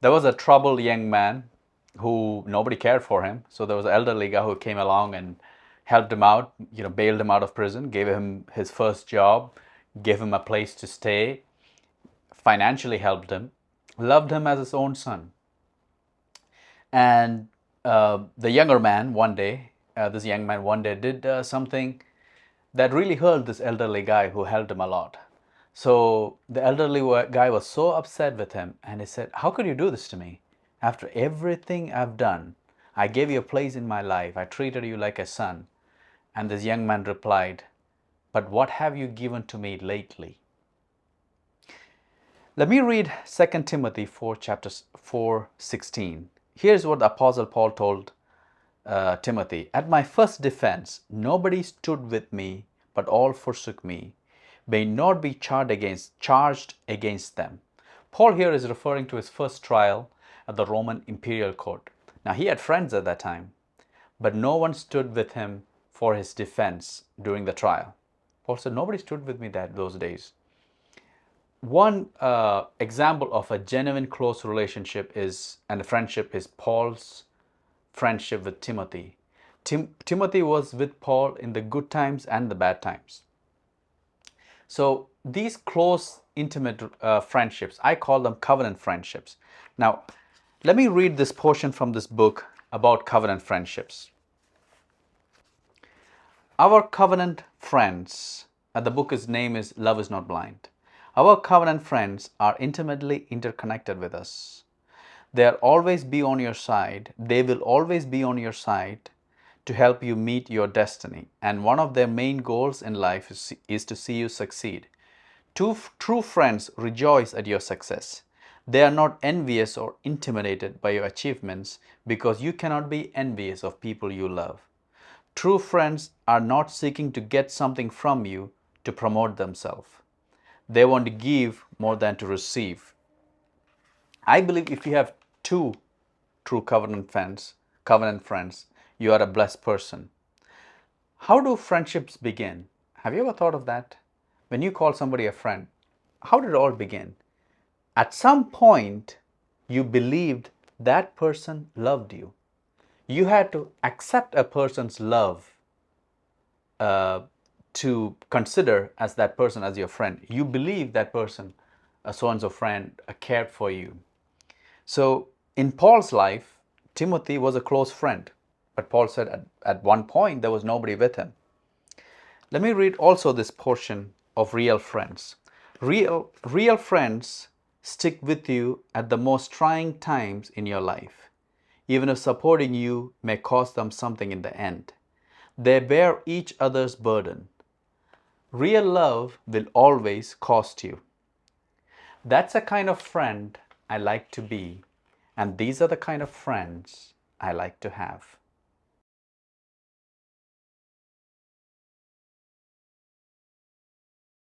There was a troubled young man who nobody cared for him. So there was an elderly guy who came along and helped him out, bailed him out of prison, gave him his first job, gave him a place to stay, financially helped him, loved him as his own son. And the younger man one day, this young man one day did something that really hurt this elderly guy who helped him a lot. So the elderly guy was so upset with him and he said, "How could you do this to me? After everything I've done, I gave you a place in my life, I treated you like a son." And this young man replied, "But what have you given to me lately?" Let me read 2 Timothy 4, chapter 4:16. Here's what the Apostle Paul told Timothy. "At my first defense, nobody stood with me, but all forsook me. May not be charged against them." Paul here is referring to his first trial at the Roman imperial court. Now, he had friends at that time, but no one stood with him for his defense during the trial. Paul said, "Nobody stood with me those days." One example of a genuine close relationship and friendship is Paul's friendship with Timothy. Timothy was with Paul in the good times and the bad times. So these close, intimate friendships, I call them covenant friendships. Now, let me read this portion from this book about covenant friendships. Our covenant friends, the book's name is Love is Not Blind. Our covenant friends are intimately interconnected with us. They'll always be on your side. They will always be on your side to help you meet your destiny. And one of their main goals in life is to see you succeed. Two true friends rejoice at your success. They are not envious or intimidated by your achievements because you cannot be envious of people you love. True friends are not seeking to get something from you to promote themselves. They want to give more than to receive. I believe if you have two true covenant friends, you are a blessed person. How do friendships begin? Have you ever thought of that? When you call somebody a friend, how did it all begin? At some point, you believed that person loved you. You had to accept a person's love to consider as that person as your friend. You believe that person, a so-and-so friend, cared for you. So in Paul's life, Timothy was a close friend, but Paul said at one point there was nobody with him. Let me read also this portion of real friends. Real friends stick with you at the most trying times in your life, even if supporting you may cost them something in the end. They bear each other's burden. Real love will always cost you. That's a kind of friend I like to be, and these are the kind of friends I like to have.